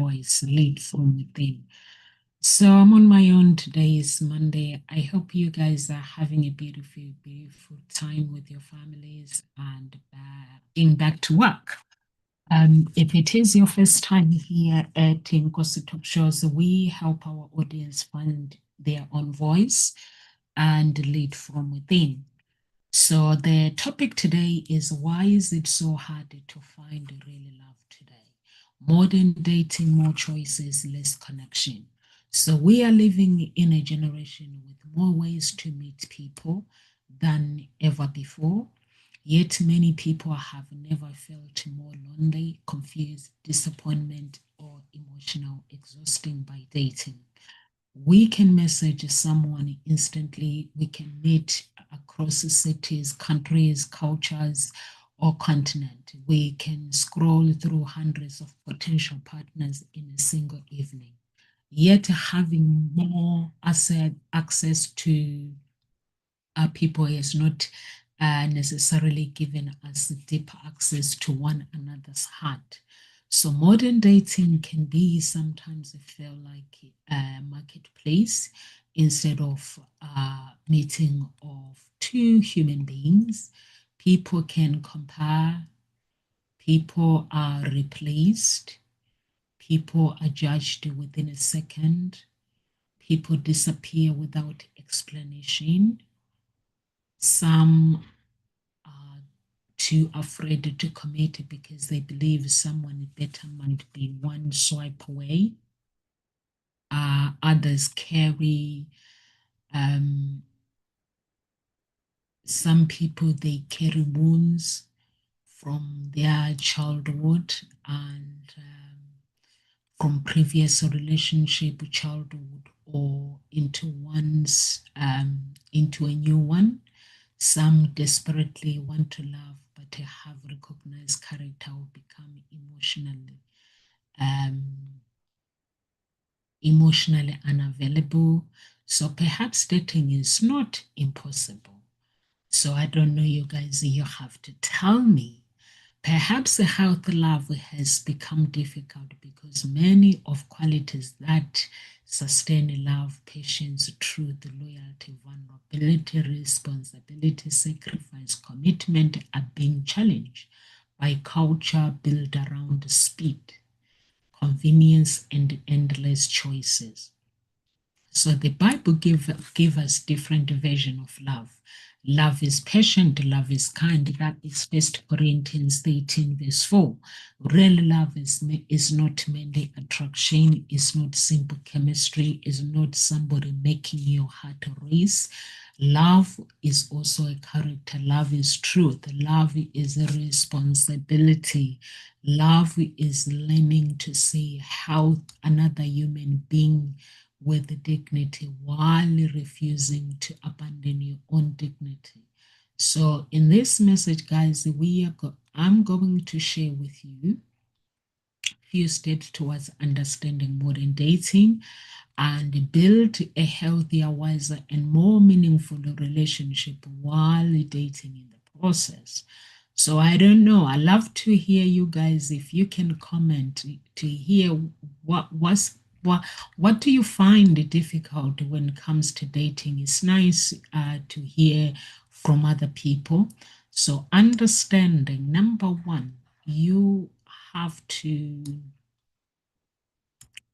voice, lead from within. So I'm on my own today. It's Monday. I hope you guys are having a beautiful, beautiful time with your families and being back to work. If it is your first time here at Nkosi Talk Shows, we help our audience find their own voice and lead from within. So the topic today is, why is it so hard to find real love today? Modern dating, more choices, less connection. So we are living in a generation with more ways to meet people than ever before. Yet many people have never felt more lonely, confused, disappointment, or emotional exhausting by dating. We can message someone instantly. We can meet across cities, countries, cultures, or continent. We can scroll through hundreds of potential partners in a single evening. Yet having more access to people has not necessarily given us deeper access to one another's heart. So modern dating can be sometimes feel like a marketplace instead of a meeting of two human beings. People can compare, people are replaced, people are judged within a second, people disappear without explanation. Some are too afraid to commit because they believe someone better might be one swipe away. Others carry, um, some people, they carry wounds from their childhood and from previous relationship, childhood, or into a new one. Some desperately want to love, but have recognized character will become um, emotionally unavailable. So perhaps dating is not impossible. So I don't know, you guys, you have to tell me. Perhaps a healthy love has become difficult because many of qualities that sustain love, patience, truth, loyalty, vulnerability, responsibility, sacrifice, commitment, are being challenged by culture built around speed, convenience, and endless choices. So the Bible give us different version of love. Love is patient, love is kind. That is First Corinthians 13, verse 4. Real love is not merely attraction, is not simple chemistry, is not somebody making your heart race. Love is also a character. Love is truth. Love is a responsibility. Love is learning to see how another human being with dignity while refusing to abandon your own dignity. So in this message, guys, I'm going to share with you a few steps towards understanding modern dating and build a healthier, wiser, and more meaningful relationship while dating in the process. So I don't know. I love to hear you guys if you can comment to hear what do you find difficult when it comes to dating. It's nice to hear from other people. So understanding, number one, you have to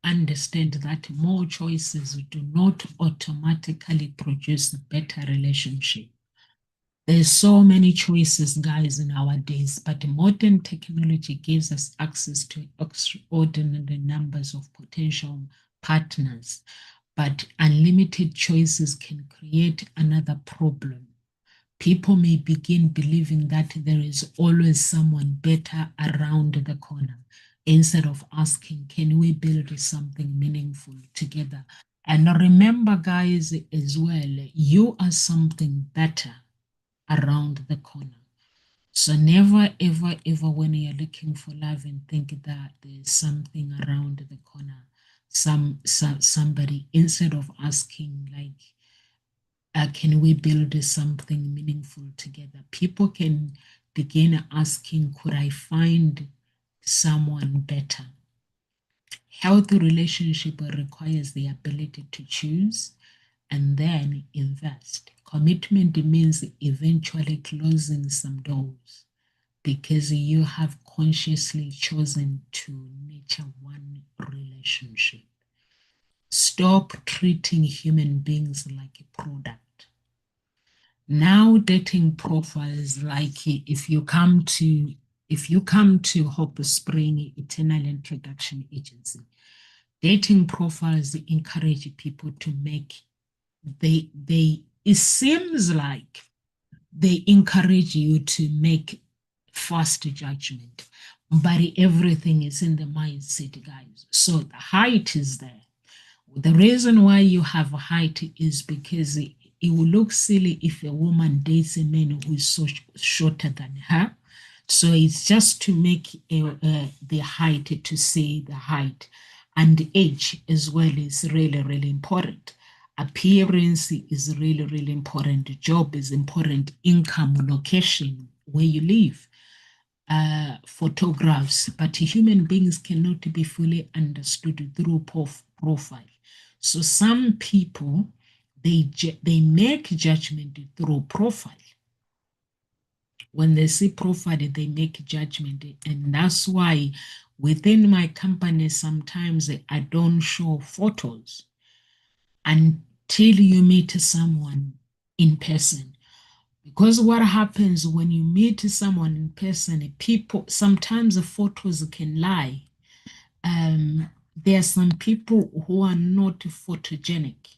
understand that more choices do not automatically produce a better relationship. There's so many choices, guys, nowadays, but modern technology gives us access to extraordinary numbers of potential partners. But unlimited choices can create another problem. People may begin believing that there is always someone better around the corner instead of asking, can we build something meaningful together? And remember, guys, as well, you are something better around the corner. So never, ever, ever when you're looking for love and think that there's something around the corner, somebody, instead of asking like, can we build something meaningful together? People can begin asking, could I find someone better? Healthy relationship requires the ability to choose and then invest. Commitment means eventually closing some doors because you have consciously chosen to nurture one relationship. Stop treating human beings like a product. Now dating profiles, like if you come to Hope Spring Eternal Introduction Agency, dating profiles encourage people to make they it seems like they encourage you to make fast judgment, but everything is in the mindset, guys. So the height is there. The reason why you have a height is because it will look silly if a woman dates a man who is so shorter than her. So it's just to make the height, to say the height, and age as well is really, really important. Appearance is really, really important. Job is important. Income, location, where you live, photographs, but human beings cannot be fully understood through profile. So some people they make judgment through profile. When they see profile, they make judgment, and that's why within my company sometimes I don't show photos until you meet someone in person. Because what happens when you meet someone in person, people sometimes the photos can lie. There are some people who are not photogenic.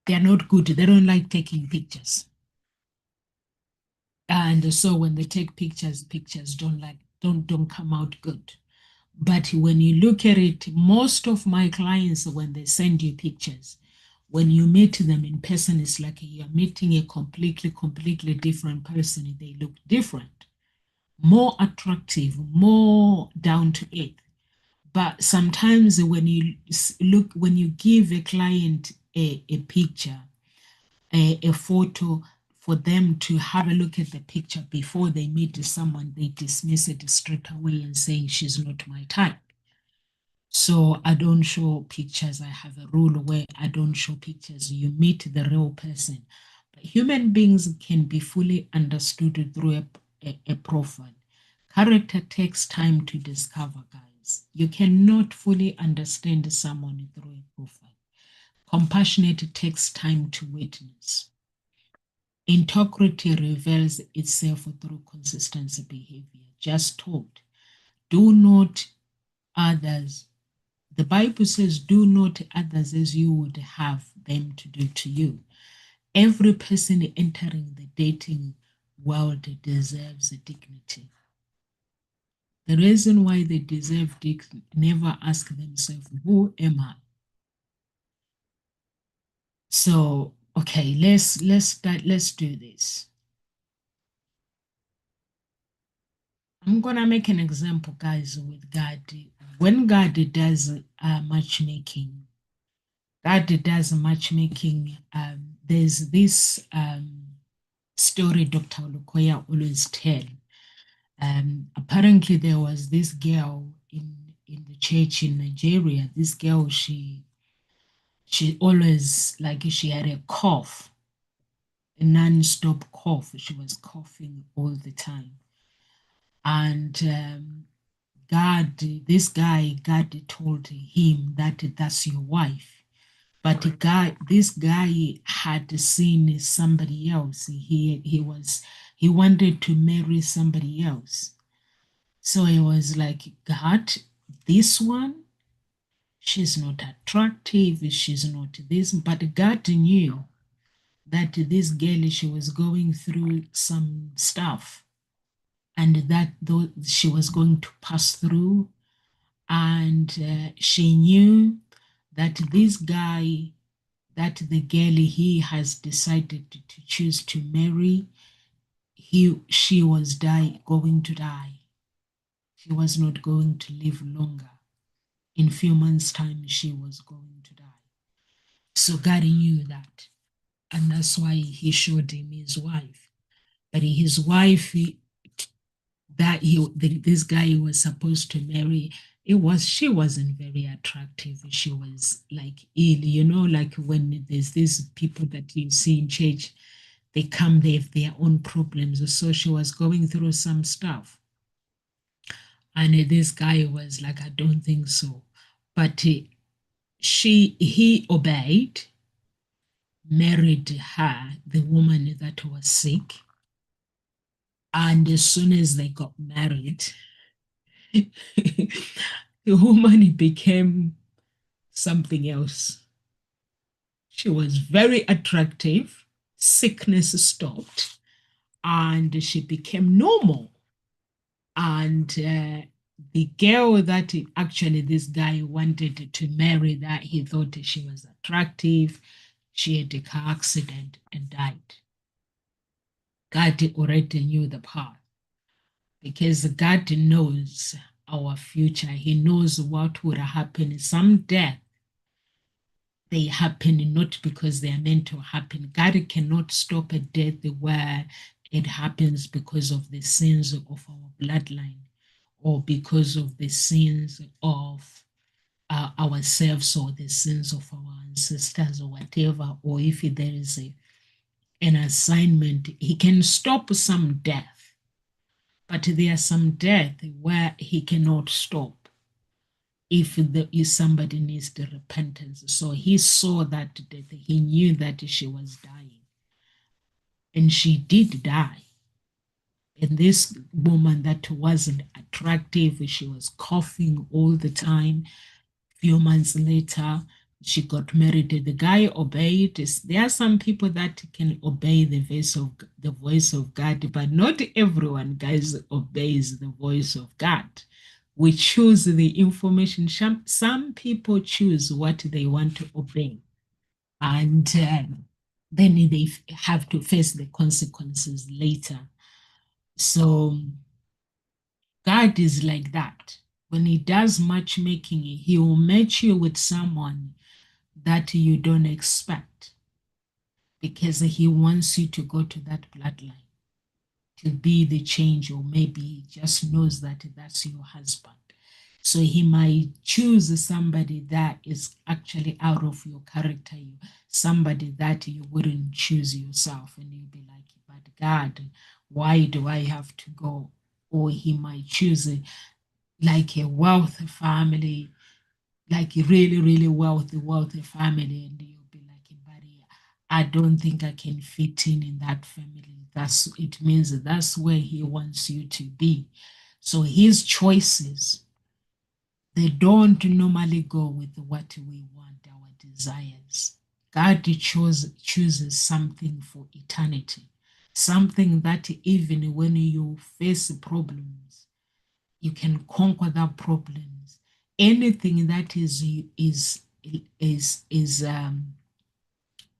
They are not good. They don't like taking pictures. And so when they take pictures, pictures don't come out good. But when you look at it, most of my clients, when they send you pictures, when you meet them in person, it's like you're meeting a completely different person. They look different, more attractive, more down to earth. But sometimes when you look, when you give a client a picture, a photo, for them to have a look at the picture before they meet someone, they dismiss it straight away and saying she's not my type. So I don't show pictures. I have a rule where I don't show pictures. You meet the real person. But human beings can be fully understood through a profile. Character takes time to discover, guys. You cannot fully understand someone through a profile. Compassionate takes time to witness. Integrity reveals itself through consistent behavior. Just told, do not others. The Bible says, do not others as you would have them to do to you. Every person entering the dating world deserves dignity. The reason why they deserve dignity, never ask themselves, who am I? So, okay, let's start, let's do this. I'm gonna make an example, guys, with God. When God does matchmaking, there's this story Dr. Olukoya always tell. Apparently, there was this girl in the church in Nigeria. This girl, she always, like, she had a cough, a non-stop cough. She was coughing all the time, and God told him that that's your wife. But this guy had seen somebody else. He wanted to marry somebody else. So he was like, God, this one, she's not attractive, she's not this. But God knew that this girl, she was going through some stuff, and that though she was going to pass through, and she knew that this guy, that the girl he has decided to choose to marry, she was going to die. She was not going to live longer. In few months' time, she was going to die. So God knew that, and that's why He showed him his wife. But his wife, this guy was supposed to marry, She wasn't very attractive. She was like ill, like when there's these people that you see in church, they come, they have their own problems. So she was going through some stuff. And this guy was like, I don't think so. But he obeyed, married her, the woman that was sick. And as soon as they got married, the woman became something else. She was very attractive, sickness stopped, and she became normal. And the girl that actually this guy wanted to marry, that he thought she was attractive, she had a car accident and died. God already knew the path because God knows our future. He knows what would happen. Some death, they happen not because they are meant to happen. God cannot stop a death where it happens because of the sins of our bloodline or because of the sins of ourselves or the sins of our ancestors or whatever, or if there is an assignment, he can stop some death, but there are some death where he cannot stop if somebody needs the repentance. So he saw that death, he knew that she was dying, and she did die. And this woman that wasn't attractive, she was coughing all the time. Few months later, she got married. The guy obeyed. There are some people that can obey the voice of God, but not everyone, guys, obeys the voice of God. We choose the information. Some people choose what they want to obey, and then they have to face the consequences later. So God is like that. When He does matchmaking, He will match you with someone that you don't expect because He wants you to go to that bloodline to be the change, or maybe He just knows that that's your husband. So He might choose somebody that is actually out of your character, somebody that you wouldn't choose yourself, and you'll be like, but God, why do I have to go? Or He might choose like a wealthy family, like a really, really wealthy family, and you'll be like, buddy, I don't think I can fit in that family. It means that's where He wants you to be. So His choices, they don't normally go with what we want, our desires. God chooses something for eternity, something that even when you face problems, you can conquer that problems. Anything that is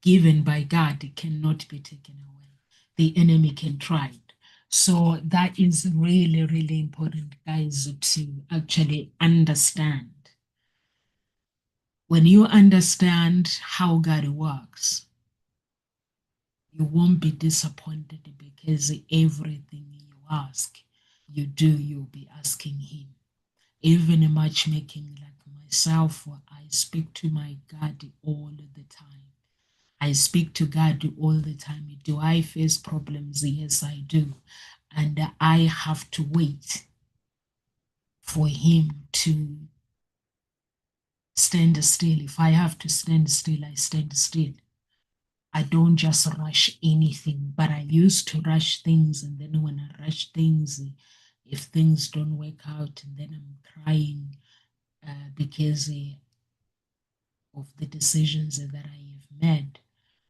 given by God cannot be taken away. The enemy can try it. So that is really, really important, guys, to actually understand. When you understand how God works, you won't be disappointed because everything you ask, you'll be asking Him. Even in matchmaking, like myself, I speak to my God all the time. I speak to God all the time. Do I face problems? Yes, I do. And I have to wait for Him to stand still. If I have to stand still, I stand still. I don't just rush anything, but I used to rush things. And then when I rush things, if things don't work out, and then I'm crying because of the decisions that I have made.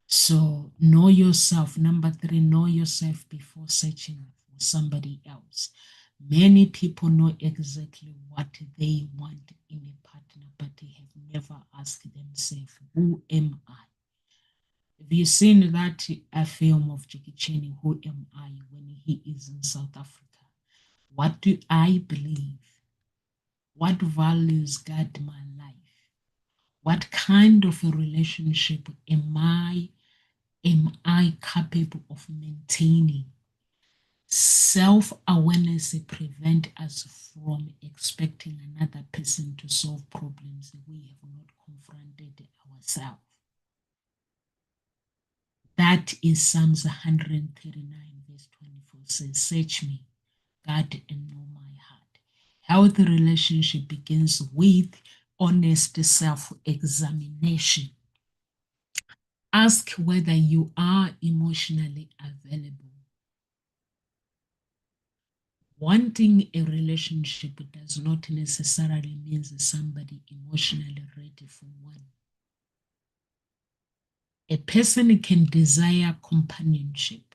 So know yourself. Number three, know yourself before searching for somebody else. Many people know exactly what they want in a partner, but they have never asked themselves, who am I? Have you seen that a film of Jackie Chan, Who Am I, when he is in South Africa? What do I believe? What values guide my life? What kind of a relationship am I capable of maintaining? Self-awareness prevents us from expecting another person to solve problems we have not confronted ourselves. That is Psalms 139, verse 24 says, search me, God, and know my heart. Healthy relationship begins with honest self-examination. Ask whether you are emotionally available. Wanting a relationship does not necessarily mean somebody emotionally ready for one. A person can desire companionship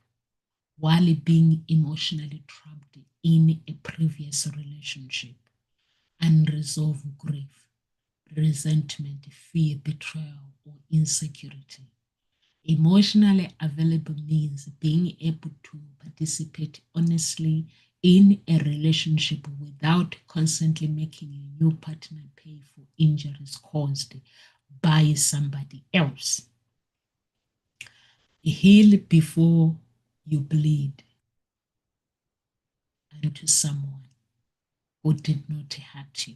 while being emotionally trapped in a previous relationship. Unresolved grief, resentment, fear, betrayal, or insecurity. Emotionally available means being able to participate honestly in a relationship without constantly making a new partner pay for injuries caused by somebody else. Heal before you bleed unto someone who did not hurt you.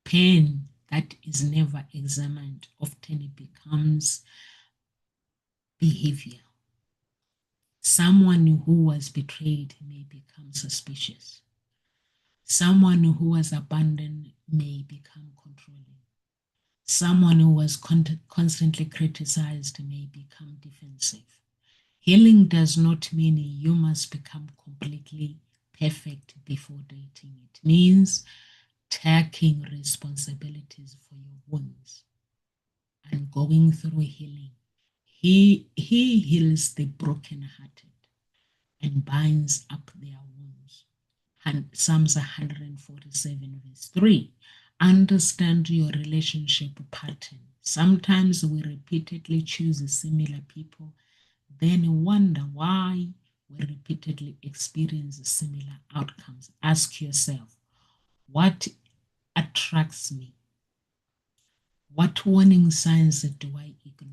Pain that is never examined often becomes behavior. Someone who was betrayed may become suspicious. Someone who was abandoned may become controlling. Someone who was constantly criticized may become defensive. Healing does not mean you must become completely perfect before dating. It means taking responsibilities for your wounds and going through healing. He heals the brokenhearted and binds up their wounds. And Psalms 147, verse 3. Understand your relationship pattern. Sometimes we repeatedly choose similar people, then wonder why we repeatedly experience similar outcomes. Ask yourself, what attracts me? What warning signs do I ignore?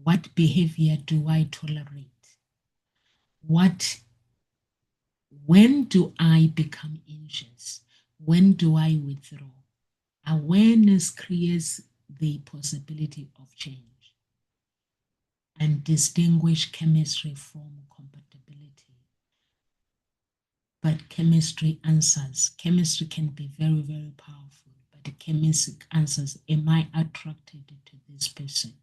What behavior do I tolerate? When do I become anxious? When do I withdraw? Awareness creates the possibility of change and distinguish chemistry from compatibility. But chemistry answers. Chemistry can be very, very powerful, but the chemistry answers, am I attracted to this person?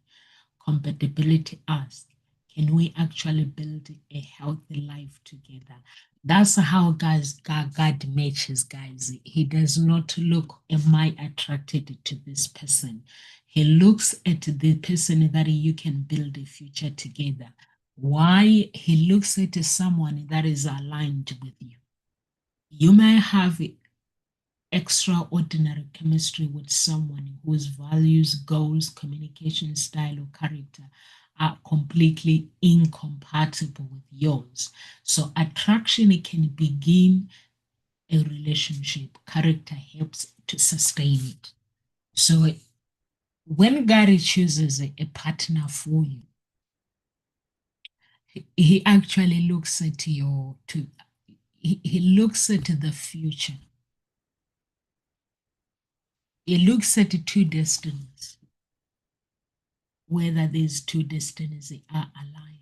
Compatibility asks, can we actually build a healthy life together? That's how God matches, guys. He does not look, am I attracted to this person? He looks at the person that you can build a future together. Why? He looks at someone that is aligned with you. You may have extraordinary chemistry with someone whose values, goals, communication style, or character are completely incompatible with yours. So attraction can begin a relationship. Character helps to sustain it. So when God chooses a partner for you, he actually looks at he looks at the future. He looks at two destinies, whether these two destinies are aligned.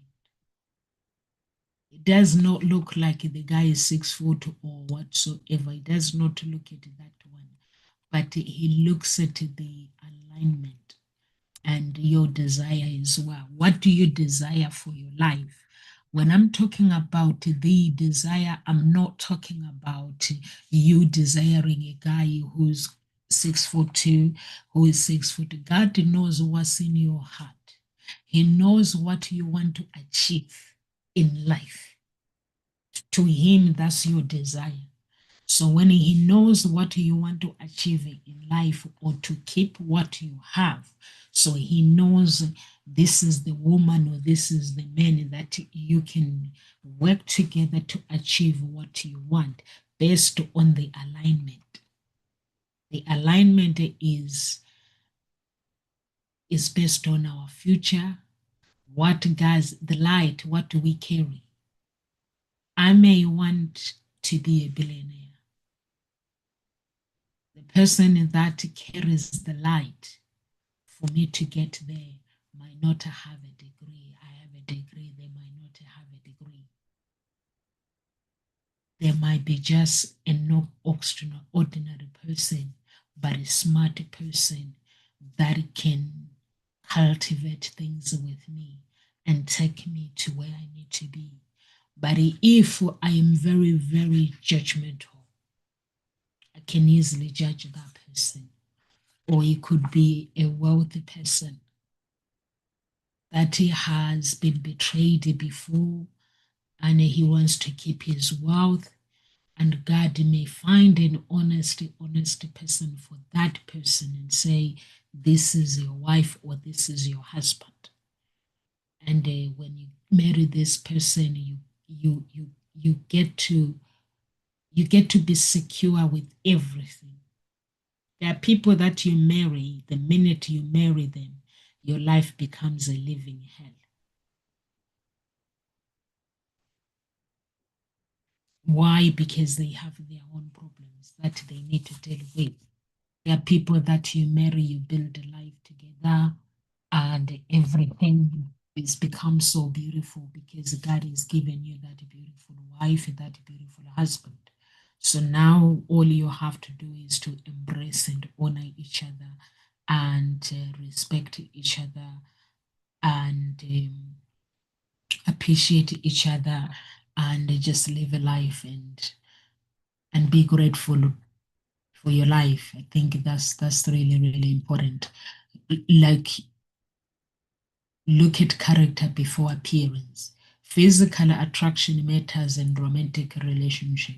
It does not look like the guy is 6 foot or whatsoever. It does not look at that one, but he looks at the alignment and your desire as well. What do you desire for your life? When I'm talking about the desire, I'm not talking about you desiring a guy who's 6'2", who is 6 foot. God knows what's in your heart. He knows what you want to achieve in life. To him, that's your desire. So when he knows what you want to achieve in life or to keep what you have, so he knows this is the woman or this is the man that you can work together to achieve what you want based on the alignment. The alignment is based on our future, what guys, the light, what do we carry? I may want to be a billionaire. The person that carries the light for me to get there might not have a degree. I have a degree, they might not have a degree. There might be just an ordinary person, but a smart person that can cultivate things with me and take me to where I need to be. But if I am very, very judgmental, I can easily judge that person. Or it could be a wealthy person that he has been betrayed before and he wants to keep his wealth. And God may find an honest person for that person and say, this is your wife or this is your husband. And when you marry this person, you get to be secure with everything. There are people that you marry, the minute you marry them, your life becomes a living hell. Why? Because they have their own problems that they need to deal with. There are people that you marry, you build a life together, and everything is become so beautiful because God has given you that beautiful wife, that beautiful husband. So now all you have to do is to embrace and honor each other and respect each other and appreciate each other and just live a life and be grateful for your life. I think that's really, really important. Like, look at character before appearance. Physical attraction matters in romantic relationship,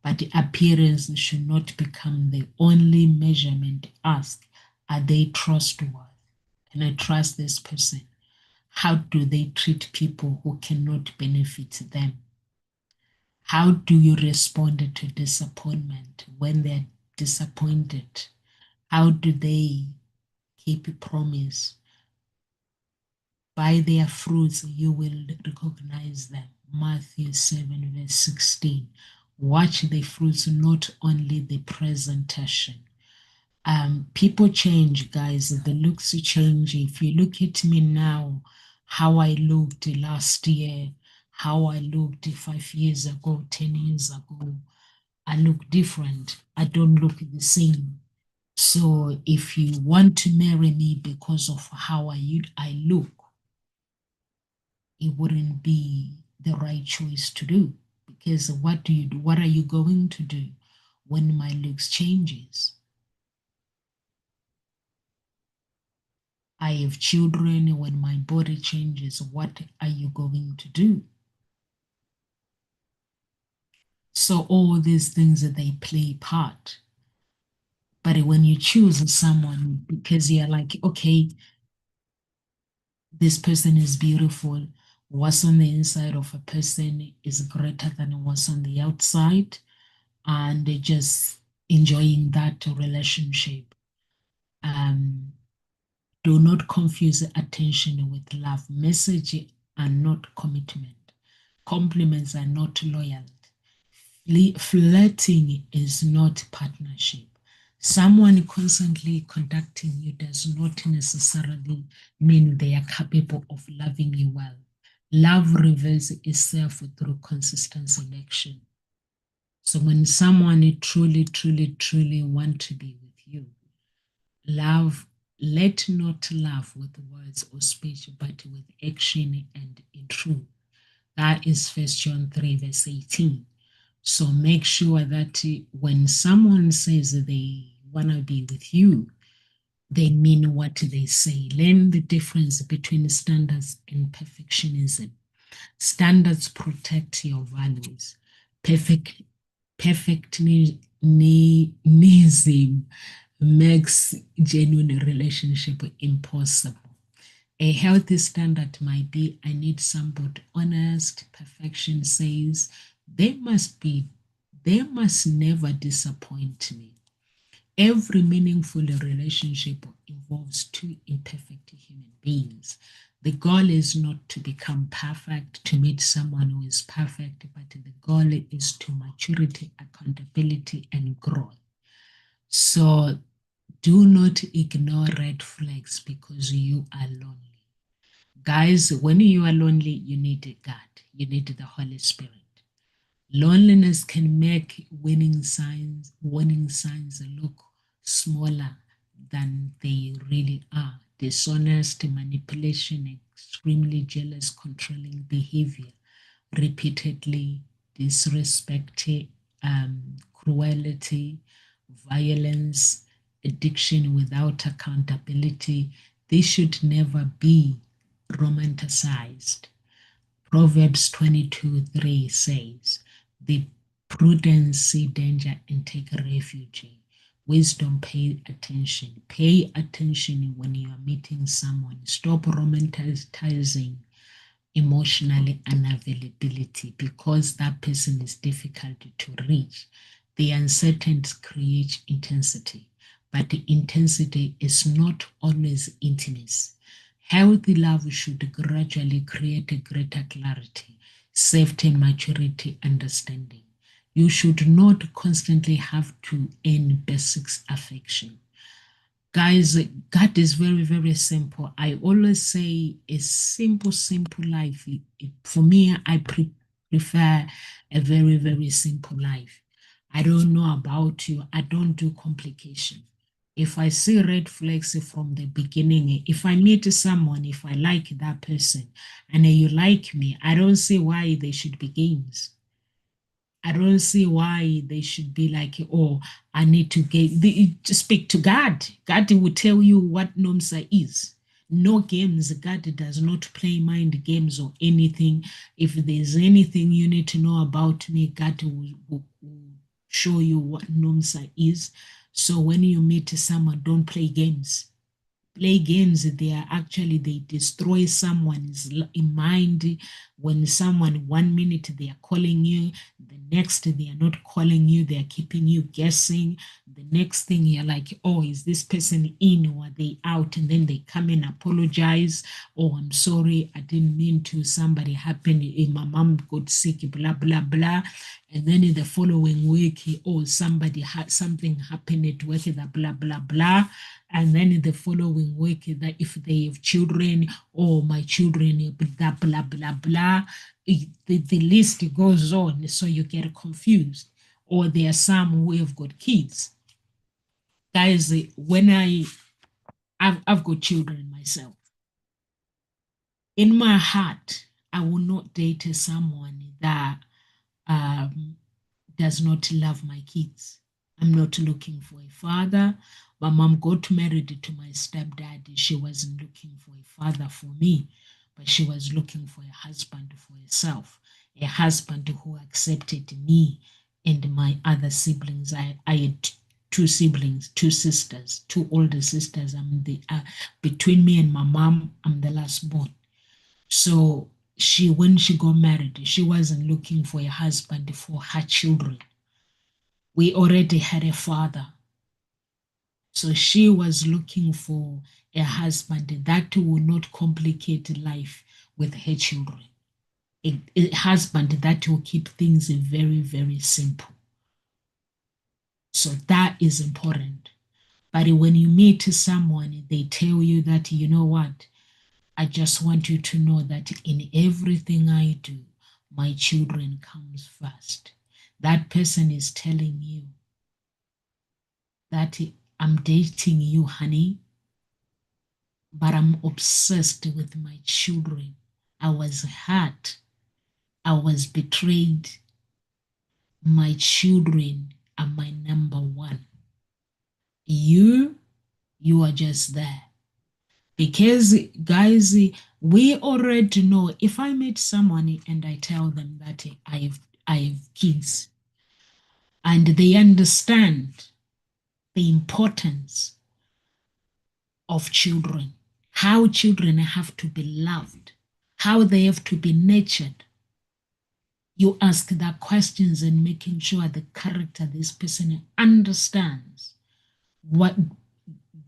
but the appearance should not become the only measurement. Ask, are they trustworthy? Can I trust this person? How do they treat people who cannot benefit them? How do you respond to disappointment when they're disappointed? How do they keep a promise? By their fruits you will recognize them. Matthew 7, verse 16. Watch the fruits, not only the presentation. People change, guys. The looks change. If you look at me now, how I looked last year, how I looked 5 years ago, 10 years ago, I look different. I don't look the same. So if you want to marry me because of how I look, it wouldn't be the right choice to do. Because what do you do? What are you going to do when my looks changes? I have children. When my body changes, what are you going to do? So all these things that they play part. But when you choose someone because you're like, okay, this person is beautiful, what's on the inside of a person is greater than what's on the outside, and they're just enjoying that relationship. Um, do not confuse attention with love. Message are not commitment. Compliments are not loyalty. Flirting is not partnership. Someone constantly contacting you does not necessarily mean they are capable of loving you well. Love reveals itself through consistency in action. So when someone truly, truly, truly want to be with you, love, let not love with words or speech, but with action and in truth. That is First John 3, verse 18. So make sure that when someone says they want to be with you, they mean what they say. Learn the difference between standards and perfectionism. Standards protect your values. Perfectionism makes genuine relationship impossible. A healthy standard might be I need somebody honest. Perfection says they must never disappoint me. Every meaningful relationship involves two imperfect human beings. The goal is not to become perfect, to meet someone who is perfect, but the goal is to maturity, accountability, and growth. So do not ignore red flags because you are lonely. Guys, when you are lonely, you need God, you need the Holy Spirit. Loneliness can make warning signs look smaller than they really are. Dishonest manipulation, extremely jealous, controlling behavior, repeatedly disrespect, cruelty, violence, addiction without accountability. They should never be romanticized. Proverbs 22:3 says, the prudent see danger and take refuge. Wisdom, pay attention. Pay attention when you are meeting someone. Stop romanticizing emotionally unavailability because that person is difficult to reach. The uncertainty creates intensity, but the intensity is not always intimacy. Healthy love should gradually create a greater clarity, safety, maturity, understanding. You should not constantly have to earn basics affection. Guys, God is very, very simple. I always say a simple life. For me, I prefer a very, very simple life. I don't know about you. I don't do complication. If I see red flags from the beginning, if I meet someone, if I like that person and you like me, I don't see why there should be games. I don't see why they should be like, oh, I need to to speak to God. God will tell you what NOMSA is. No games. God does not play mind games or anything. If there's anything you need to know about me, God will show you what NOMSA is. So when you meet someone, don't play games. Play games, they destroy someone's mind. When someone 1 minute they are calling you, the next they are not calling you, they are keeping you guessing. The next thing you're like, oh, is this person in or are they out? And then they come and apologize. Oh, I'm sorry, I didn't mean to, somebody happened, my mom got sick, blah blah blah. And then in the following week, oh, somebody had something happened at work, blah blah blah. And then in the following week, that if they have children, or my children, blah blah blah blah, the list goes on, so you get confused. Or there are some who have got kids. Guys, when I've got children myself, in my heart, I will not date someone that um, does not love my kids. I'm not looking for a father. My mom got married to my stepdad. She wasn't looking for a father for me, but she was looking for a husband for herself, a husband who accepted me and my other siblings. I had two siblings, two sisters, two older sisters. Between me and my mom, I'm the last born. So when she got married, she wasn't looking for a husband for her children. We already had a father. So she was looking for a husband that will not complicate life with her children. A husband that will keep things very, very simple. So that is important. But when you meet someone, they tell you that, you know what, I just want you to know that in everything I do, my children comes first. That person is telling you that I'm dating you, honey, but I'm obsessed with my children. I was hurt. I was betrayed. My children are my number one. You are just there. Because, guys, we already know if I meet someone and I tell them that I have kids and they understand the importance of children, how children have to be loved, how they have to be nurtured. You ask that questions and making sure the character this person understands what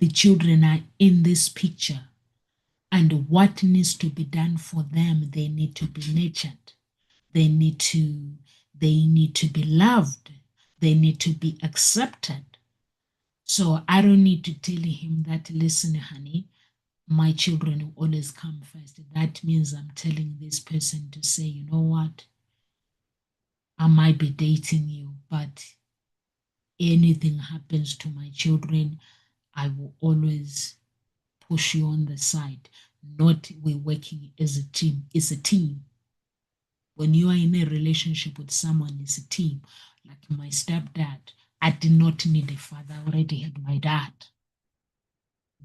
the children are in this picture. And what needs to be done for them, they need to be nurtured. They need to they need to be loved. They need to be accepted. So I don't need to tell him that, listen, honey, my children will always come first. That means I'm telling this person to say, you know what? I might be dating you, but anything happens to my children, I will always push you on the side. Not we're working as a team. It's a team. When you are in a relationship with someone, it's a team. Like my stepdad, I did not need a father. I already had my dad.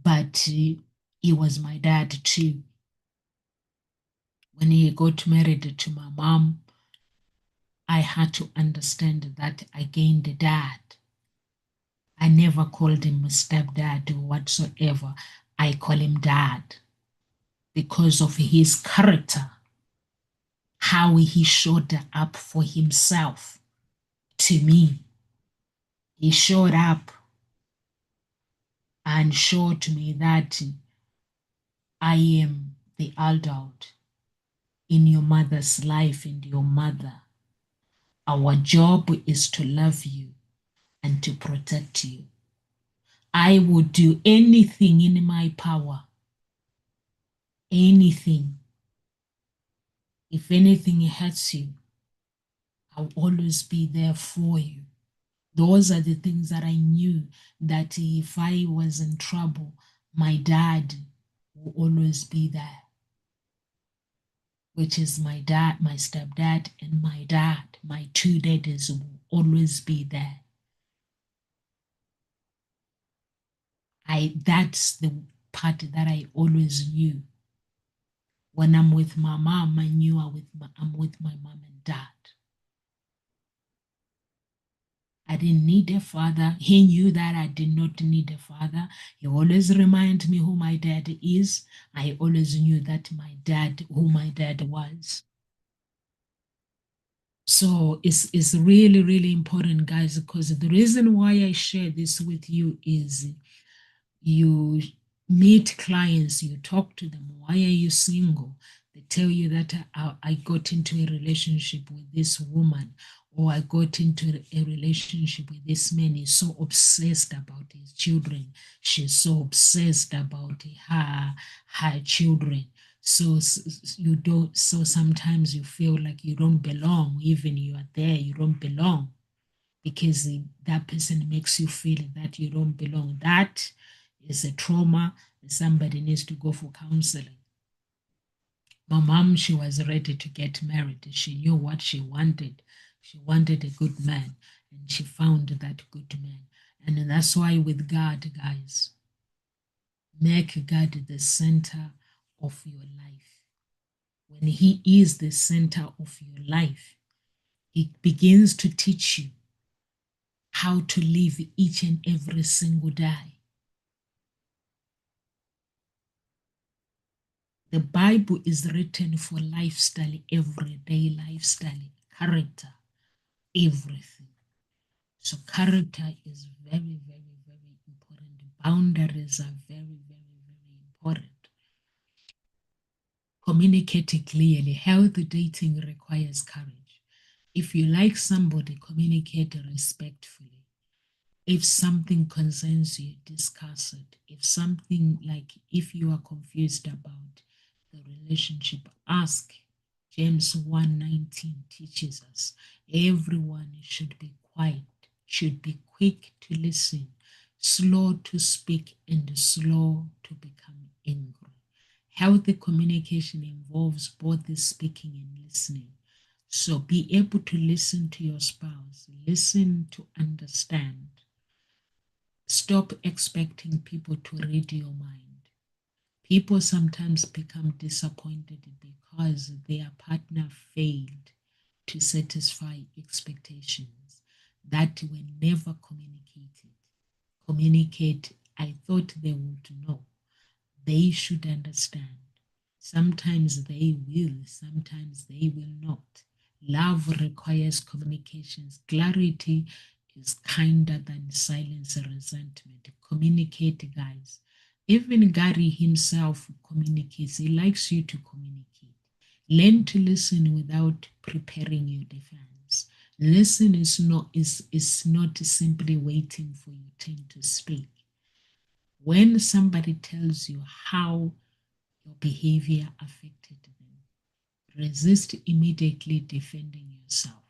But he was my dad too. When he got married to my mom, I had to understand that I gained a dad. I never called him a stepdad or whatsoever. I call him dad because of his character, how he showed up for himself to me. He showed up and showed me that I am the adult in your mother's life and your mother. Our job is to love you and to protect you. I would do anything in my power, anything. If anything hurts you, I'll always be there for you. Those are the things that I knew that if I was in trouble, my dad will always be there, which is my dad, my stepdad, and my dad. My two daddies will always be there. That's the part that I always knew. When I'm with my mom, I knew I'm with my mom and dad. I didn't need a father. He knew that I did not need a father. He always reminded me who my dad is. I always knew that who my dad was. So it's really, really important, guys, because the reason why I share this with you is you meet clients, you talk to them. Why are you single? They tell you that I got into a relationship with this woman, or I got into a relationship with this man. He's so obsessed about his children. She's so obsessed about her children. So you don't. So sometimes you feel like you don't belong. Even you are there, you don't belong because that person makes you feel that you don't belong. That is a trauma. Somebody needs to go for counseling. My mom, she was ready to get married. She knew what she wanted. She wanted a good man, and she found that good man. And that's why with God, guys, make God the center of your life. When He is the center of your life, He begins to teach you how to live each and every single day. The Bible is written for lifestyle, everyday lifestyle, character, everything. So character is very, very, very important. Boundaries are very, very, very important. Communicate clearly. Healthy dating requires courage. If you like somebody, communicate respectfully. If something concerns you, discuss it. If you are confused about the relationship, ask. James 1:19 teaches us everyone should be quiet, should be quick to listen, slow to speak, and slow to become angry. Healthy communication involves both the speaking and listening. So be able to listen to your spouse, listen to understand. Stop expecting people to read your mind. People sometimes become disappointed because their partner failed to satisfy expectations that were never communicated. Communicate, I thought they would know. They should understand. Sometimes they will, sometimes they will not. Love requires communications. Clarity is kinder than silence or resentment. Communicate, guys. Even Gary himself communicates. He likes you to communicate. Learn to listen without preparing your defense. Listen is not simply waiting for your turn to speak. When somebody tells you how your behavior affected them, resist immediately defending yourself.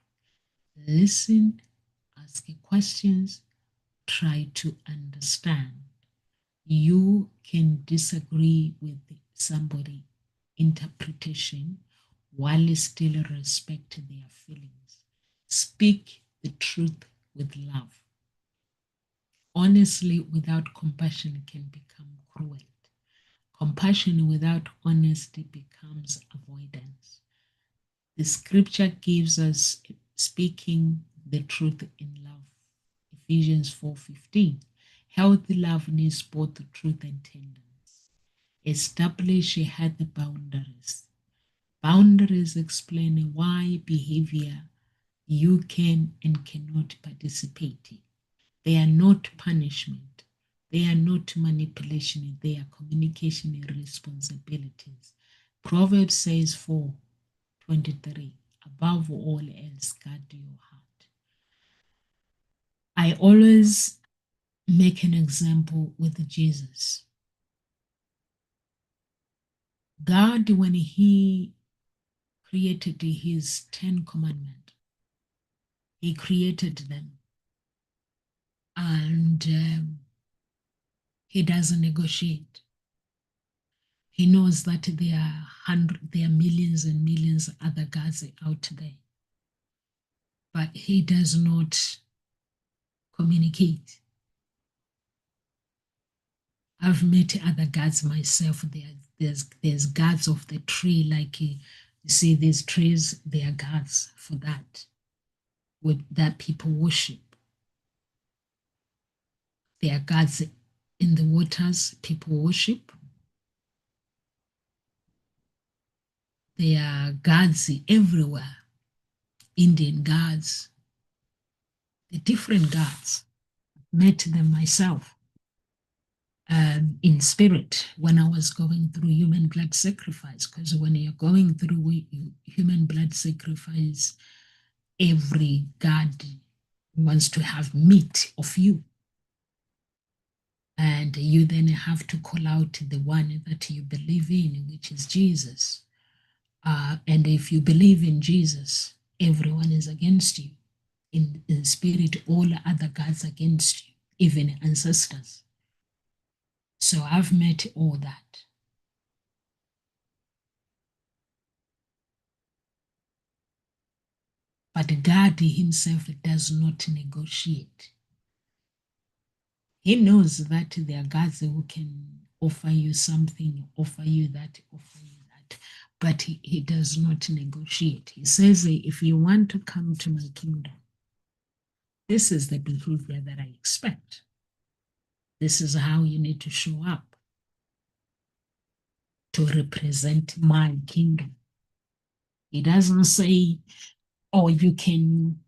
Listen, ask questions, try to understand. You can disagree with somebody' interpretation while still respect their feelings. Speak the truth with love. Honestly without compassion can become cruel. Compassion without honesty becomes avoidance. The scripture gives us speaking the truth in love. Ephesians 4:15. Healthy love needs both truth and tenderness. Establish healthy boundaries. Boundaries explain why behavior you can and cannot participate in. They are not punishment. They are not manipulation. They are communication responsibilities. Proverbs says 4:23. Above all else, guard your heart. I always make an example with Jesus. God, when he created his 10 commandments, he created them and he doesn't negotiate. He knows that there are millions and millions of other gods out there, but he does not communicate. I've met other gods myself. There's gods of the tree, like you see these trees, they are gods for that, that people worship. There are gods in the waters people worship. There are gods everywhere. Indian gods, the different gods. Met them myself in spirit when I was going through human blood sacrifice. Because when you're going through human blood sacrifice, every God wants to have meat of you. And you then have to call out the one that you believe in, which is Jesus. And if you believe in Jesus, everyone is against you. In spirit, all other gods against you, even ancestors. So I've met all that. But God himself does not negotiate. He knows that there are gods who can offer you something, offer you that, offer you that. But he does not negotiate. He says, if you want to come to my kingdom, this is the behavior that I expect. This is how you need to show up to represent my kingdom. He doesn't say, oh, you can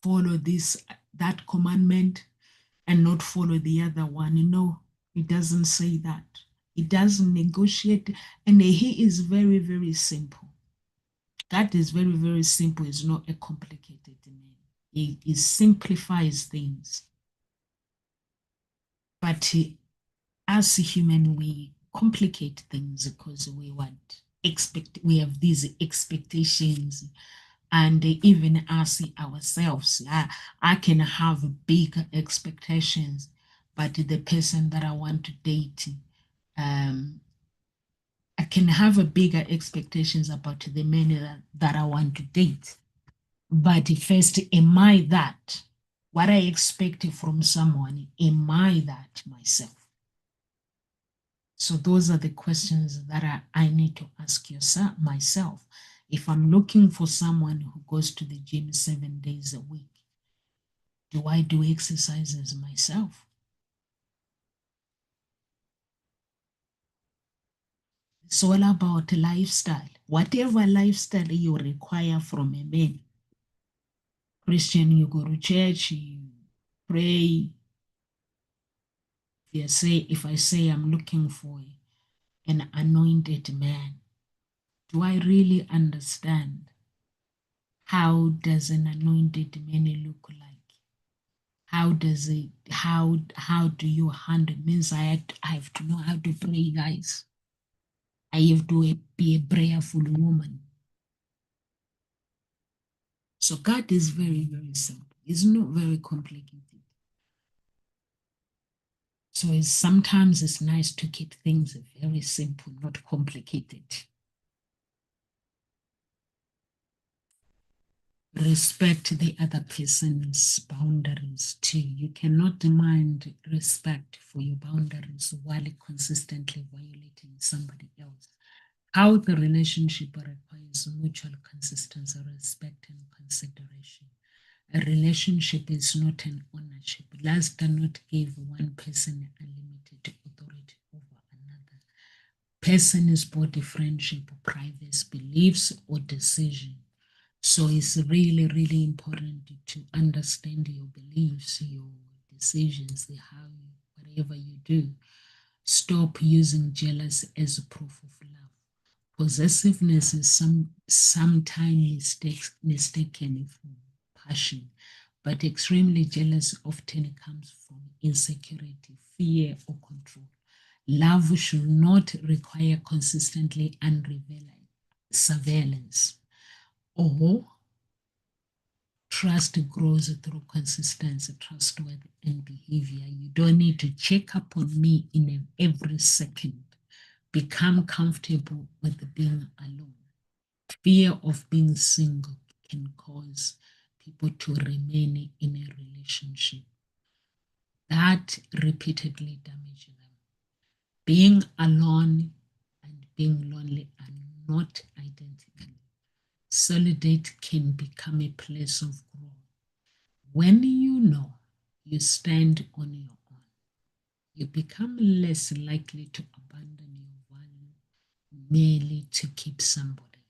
follow that commandment and not follow the other one. No, he doesn't say that. He doesn't negotiate. And he is very, very simple. God is very, very simple. He's not a complicated man. He simplifies things. But as a human, we complicate things because we have these expectations. And even us ourselves, I can have big expectations, but the person that I want to date, I can have a bigger expectations about the man that I want to date. But first, am I that? What I expect from someone, am I that myself? So those are the questions that I need to ask myself. If I'm looking for someone who goes to the gym 7 days a week, do I do exercises myself? It's all about lifestyle. Whatever lifestyle you require from a man, Christian, you go to church, you pray If I say I'm looking for an anointed man, do I really understand how does an anointed man look like? How does it how do you handle means I have to know how to pray, guys. I have to be a prayerful woman. So God is very, very simple. It's not very complicated. So sometimes it's nice to keep things very simple, not complicated. Respect the other person's boundaries too. You cannot demand respect for your boundaries while consistently violating somebody else. How the relationship requires mutual consistency, respect, and consideration. A relationship is not an ownership. Last does not give one person unlimited authority over another. Person is body, friendship, privacy, beliefs, or decision. So it's really, really important to understand your beliefs, your decisions, how whatever you do. Stop using jealousy as a proof of love. Possessiveness is sometimes mistaken for passion, but extremely jealous often comes from insecurity, fear, or control. Love should not require consistently unrevealing surveillance. Or trust grows through consistency, trustworthy, and behavior. You don't need to check up on me in every second. Become comfortable with being alone. Fear of being single can cause people to remain in a relationship that repeatedly damages them. Being alone and being lonely are not identical. Solitude can become a place of growth. When you know you stand on your own, you become less likely to abandon your value merely to keep somebody.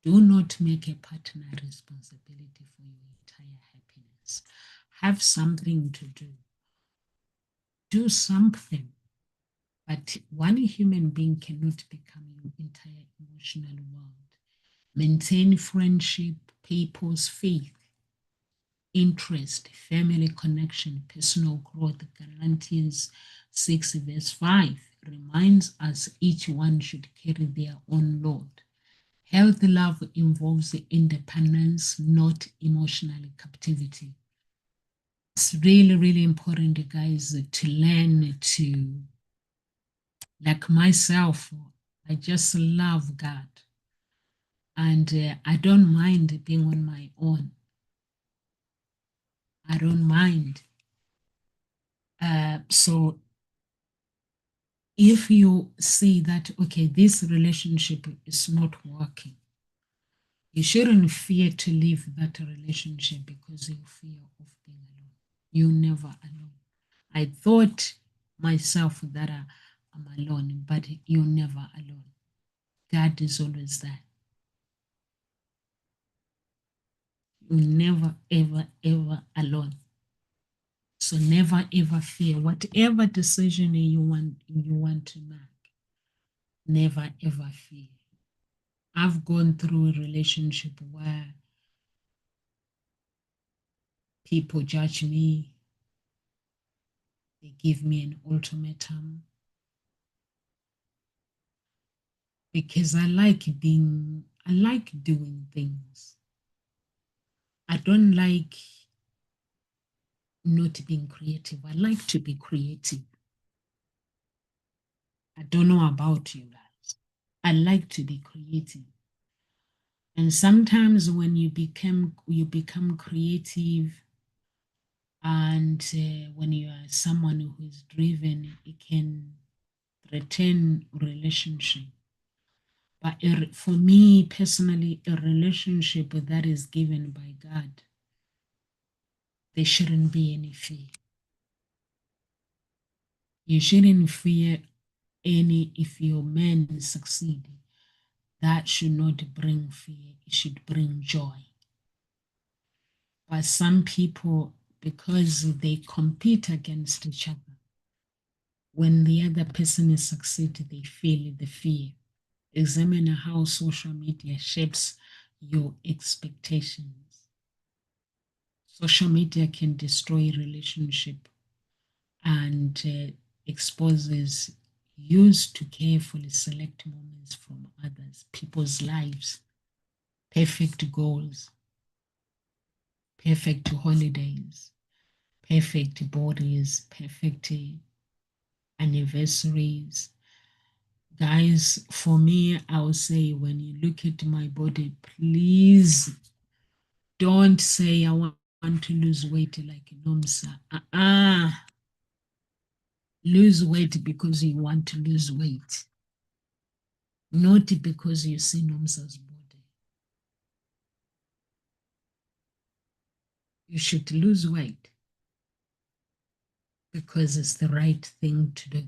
Do not make a partner responsibility for your entire happiness. Have something to do. Do something. But one human being cannot become your entire emotional world. Maintain friendship, people's faith, interest, family connection, personal growth guarantees 6 verse 5 reminds us each one should carry their own load. Healthy love involves independence, not emotional captivity. It's really, really important, guys, to learn to, like myself, I just love God. And I don't mind being on my own. I don't mind. So if you see that, okay, this relationship is not working, you shouldn't fear to leave that relationship because you fear of being alone. You're never alone. I thought myself that I'm alone, but you're never alone. God is always there. You're never, ever, ever alone. So never ever fear. Whatever decision you want to make, never ever fear. I've gone through a relationship where people judge me, they give me an ultimatum because I like doing things. I don't like not being creative. I like to be creative. I don't know about you guys. I like to be creative. And sometimes when you become creative and when you are someone who is driven, it can threaten relationship. But for me personally, a relationship that is given by God, there shouldn't be any fear. You shouldn't fear any if your man succeed. That should not bring fear. It should bring joy. But some people, because they compete against each other, When the other person is succeeding, they feel the fear. Examine how social media shapes your expectations. Social media can destroy relationship and exposes used to carefully select moments from others, people's lives, perfect goals, perfect holidays, perfect bodies, perfect anniversaries. Guys, for me, I will say when you look at my body, please don't say I want to lose weight like Nomsa. Lose weight because you want to lose weight, not because you see Nomsa's body. You should lose weight because it's the right thing to do.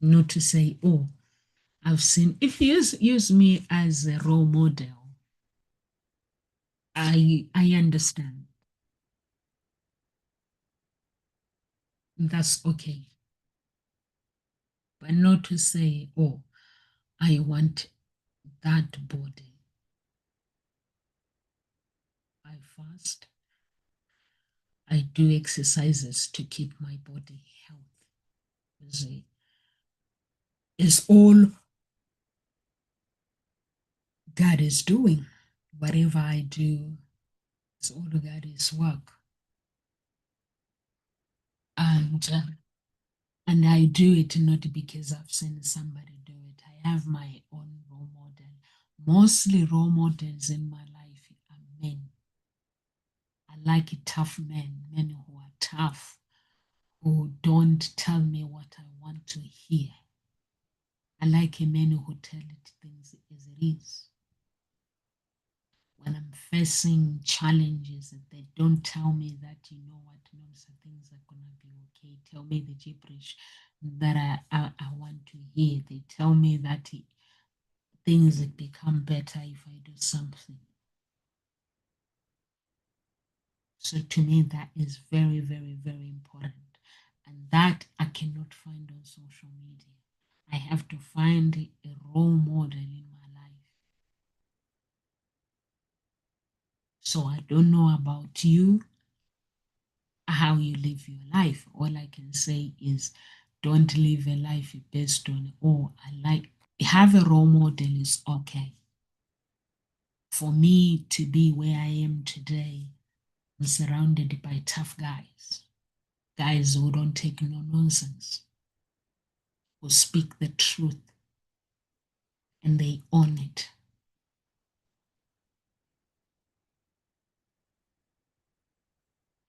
Not to say, oh, I've seen, if you use me as a role model, I understand. That's okay. But not to say, oh, I want that body. I fast. I do exercises to keep my body healthy. It's all God is doing. Whatever I do, it's all God is work. And and I do it not because I've seen somebody do it. I have my own role model. Mostly role models in my life are men. I like tough men, men who are tough, who don't tell me what I want to hear. I like a man who tell it things as it is. When I'm facing challenges, they don't tell me that you know what, no, some things are gonna be okay. Tell me the gibberish that I want to hear. They tell me that things become better if I do something. So to me, that is very, very, very important. And that I cannot find on social media. I have to find a role model in my life. So I don't know about you, how you live your life. All I can say is don't live a life based on, oh, I like, have a role model is okay. For me to be where I am today, I'm surrounded by tough guys, guys who don't take no nonsense, who speak the truth and they own it.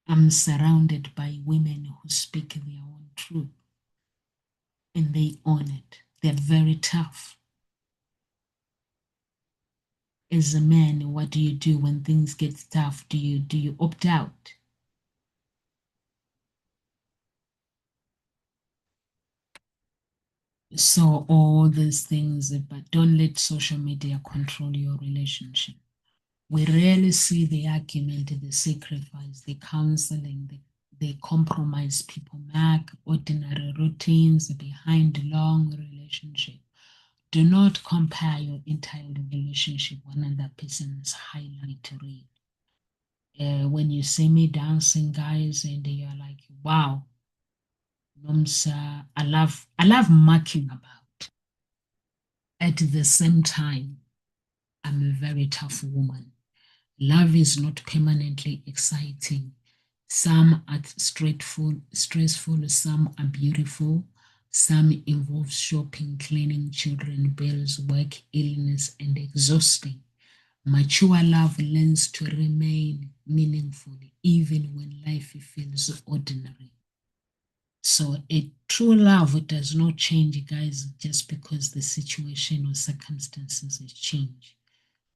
I'm surrounded by women who speak their own truth and they own it. They're very tough. As a man, what do you do when things get tough? Do you opt out? So all these things, but don't let social media control your relationship. We rarely see the argument, the sacrifice, the counseling, the compromise people make, ordinary routines behind long relationship. Do not compare your entire relationship with another person's highlight reel. When you see me dancing, guys, and you're like, wow, Nomsa, I love mucking about. At the same time, I'm a very tough woman. Love is not permanently exciting. Some are stressful, some are beautiful, some involve shopping, cleaning, children, bills, work, illness, and exhausting. Mature love learns to remain meaningful even when life feels ordinary. So a true love does not change, guys, just because the situation or circumstances change.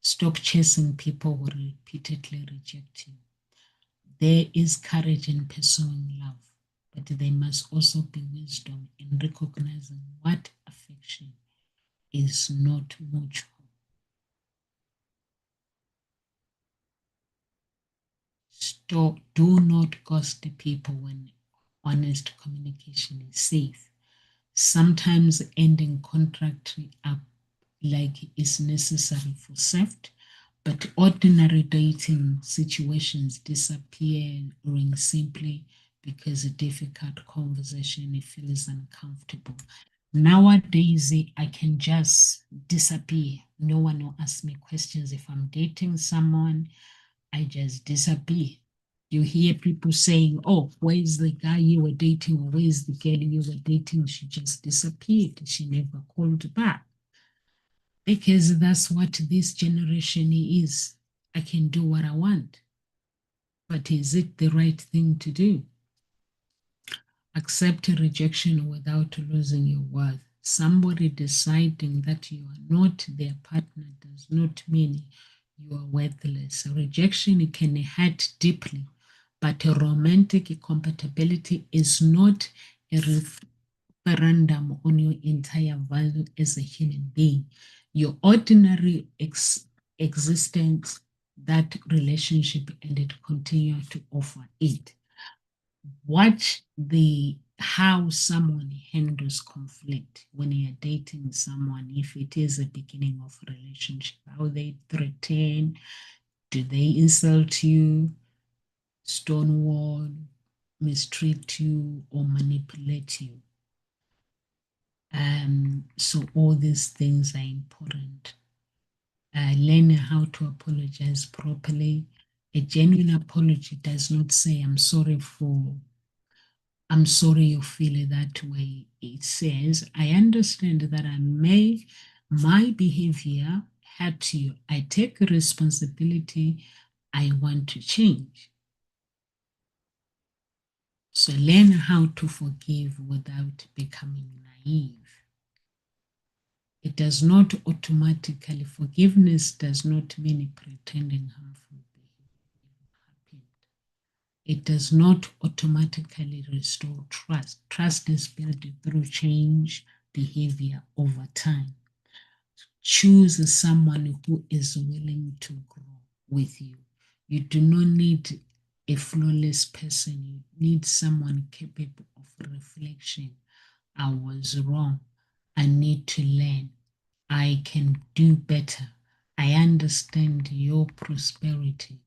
Stop chasing people who repeatedly reject you. There is courage in pursuing love, but there must also be wisdom in recognizing what affection is not mutual. Stop, do not ghost the people when honest communication is safe. Sometimes ending contract up like is necessary for safety, but ordinary dating situations disappear simply because a difficult conversation feels uncomfortable. Nowadays, I can just disappear. No one will ask me questions. If I'm dating someone, I just disappear. You hear people saying, "Oh, where's the guy you were dating? Or where's the girl you were dating? She just disappeared. She never called back." Because that's what this generation is. I can do what I want. But is it the right thing to do? Accept rejection without losing your worth. Somebody deciding that you are not their partner does not mean you are worthless. Rejection can hurt deeply, but a romantic compatibility is not a referendum on your entire value as a human being. Your ordinary existence, that relationship, and it continue to offer it. Watch the how someone handles conflict when you're dating someone. If it is a beginning of a relationship, how they threaten, do they insult you, stonewall, mistreat you, or manipulate you? So all these things are important. Learn how to apologize properly. A genuine apology does not say I'm sorry you feel that way. It says, I understand that my behavior hurt you. I take responsibility. I want to change. So learn how to forgive without becoming naive. It does not automatically, forgiveness does not mean pretending harmful behavior happened. It does not automatically restore trust. Trust is built through change behavior over time. Choose someone who is willing to grow with you. You do not need a flawless person, you need someone capable of reflection. I was wrong. I need to learn. I can do better. I understand your prosperity.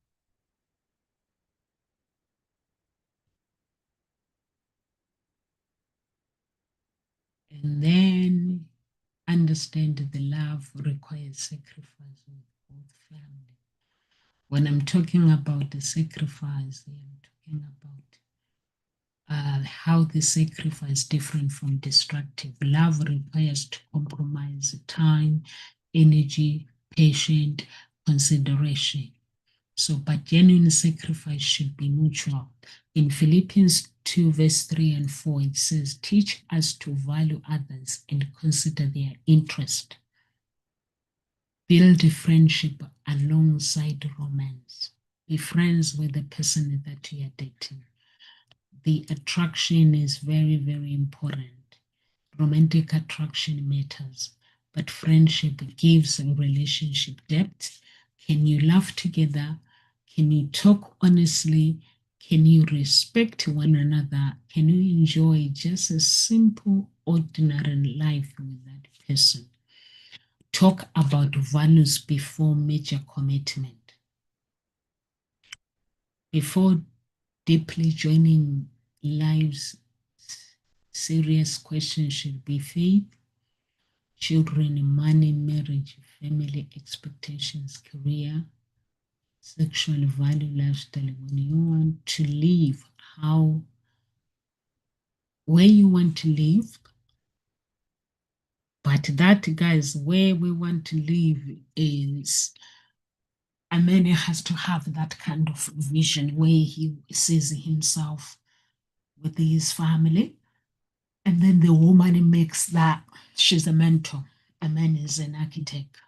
And then understand the love requires sacrifice with both family. When I'm talking about the sacrifice, I'm talking about how the sacrifice different from destructive. Love requires to compromise time, energy, patience, consideration. So, but genuine sacrifice should be mutual. In Philippians 2, verse 3 and 4, it says, teach us to value others and consider their interest. Build a friendship alongside romance. Be friends with the person that you are dating. The attraction is very, very important. Romantic attraction matters, but friendship gives a relationship depth. Can you laugh together? Can you talk honestly? Can you respect one another? Can you enjoy just a simple, ordinary life with that person? Talk about values before major commitment. Before deeply joining lives, serious questions should be faith, children, money, marriage, family expectations, career, sexual value, lifestyle. When you want to live, how, where you want to live, but that, guys, where we want to live is a man has to have that kind of vision where he sees himself with his family. And then the woman makes that she's a mentor. A man is an architect.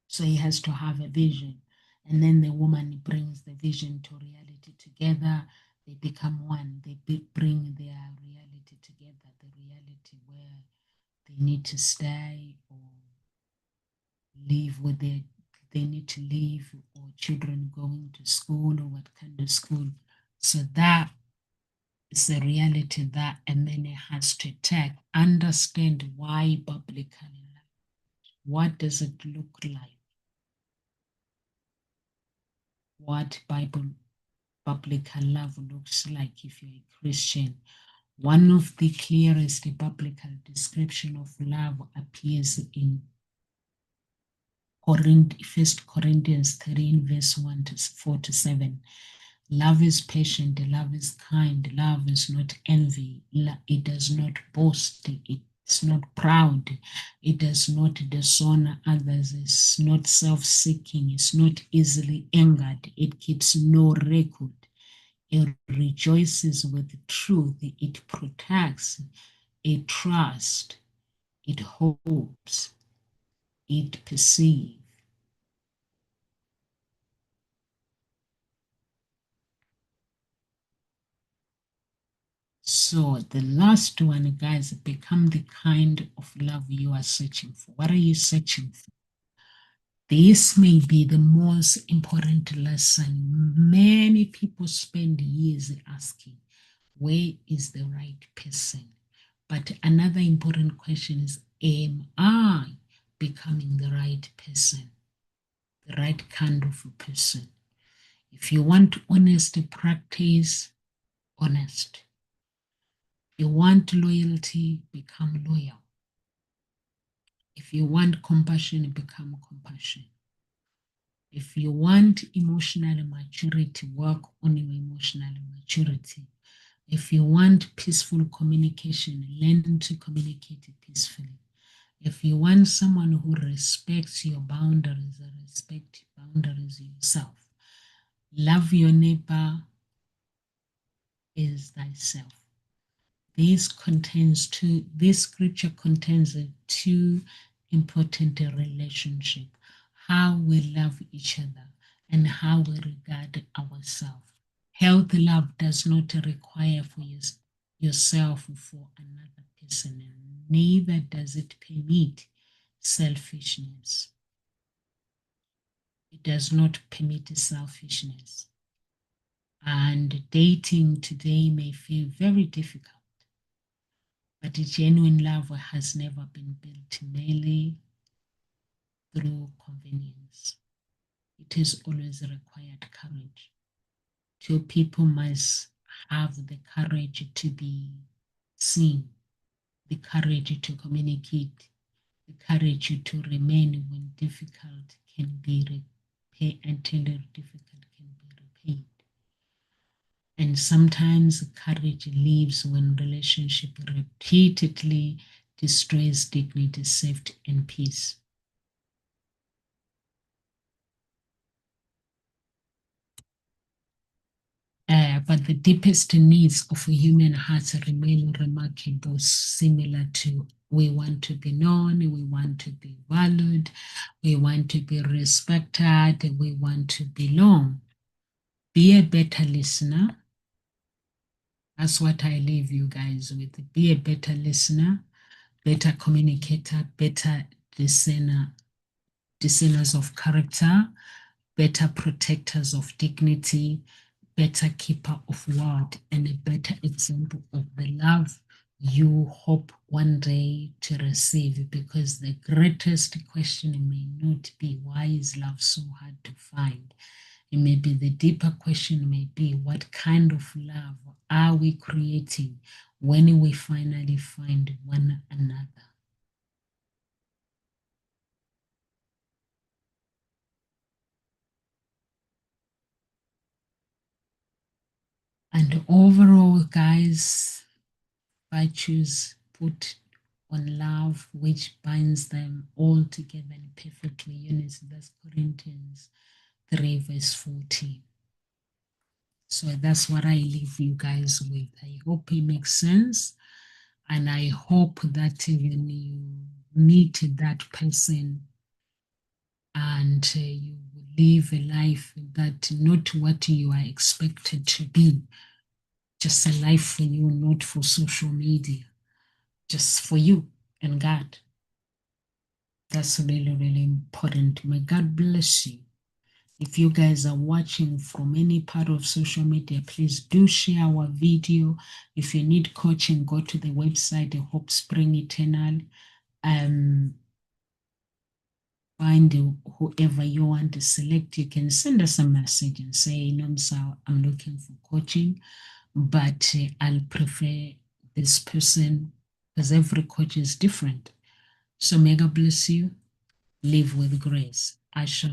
So he has to have a vision. And then the woman brings the vision to reality together. They become one. They bring their reality together, the reality where they need to stay or live with their, they need to leave, or children going to school or what kind of school. So that It's a reality that a man has to take. Understand why biblical love. What does it look like? What biblical love looks like if you're a Christian. One of the clearest biblical description of love appears in 1 Corinthians 13, verse 1 to 4 to 7. Love is patient, love is kind, love is not envy, it does not boast, it's not proud, it does not dishonor others, it's not self-seeking, it's not easily angered, it keeps no record, it rejoices with truth, it protects, it trusts, it hopes, it perceives. So the last one, guys, become the kind of love you are searching for. What are you searching for? This may be the most important lesson. Many people spend years asking, where is the right person? But another important question is, am I becoming the right person? The right kind of a person? If you want honesty, practice honest. You want loyalty, become loyal. If you want compassion, become compassion. If you want emotional maturity, work on your emotional maturity. If you want peaceful communication, learn to communicate peacefully. If you want someone who respects your boundaries, respect boundaries yourself. Love your neighbor as thyself. This scripture contains two important relationships: how we love each other and how we regard ourselves. Healthy love does not require for yourself for another person, and neither does it permit selfishness. It does not permit selfishness. And dating today may feel very difficult. But a genuine love has never been built merely through convenience. It has always required courage. Two people must have the courage to be seen, the courage to communicate, the courage to remain when difficult can be repaired until difficult can be repaid. And sometimes courage leaves when relationship repeatedly destroys dignity, safety, and peace. But the deepest needs of a human heart remain remarkable, similar to we want to be known, we want to be valued, we want to be respected, we want to belong. Be a better listener. That's what I leave you guys with. Be a better listener, better communicator, better discerner, discerners of character, better protectors of dignity, better keeper of word, and a better example of the love you hope one day to receive. Because the greatest question may not be why is love so hard to find? It may be the deeper question may be what kind of love are we creating when we finally find one another? And overall, guys, virtues put on love, which binds them all together in perfectly unison. That's Corinthians 3, verse 14. So that's what I leave you guys with. I hope it makes sense. And I hope that when you meet that person and you live a life that not what you are expected to be, just a life for you, not for social media, just for you and God. That's really, really important. May God bless you. If you guys are watching from any part of social media, please do share our video. If you need coaching, go to the website, the Hope Spring Eternal. Find whoever you want to select. You can send us a message and say, Nomsa, I'm looking for coaching, but I'll prefer this person, because every coach is different. So may God bless you. Live with grace. I shall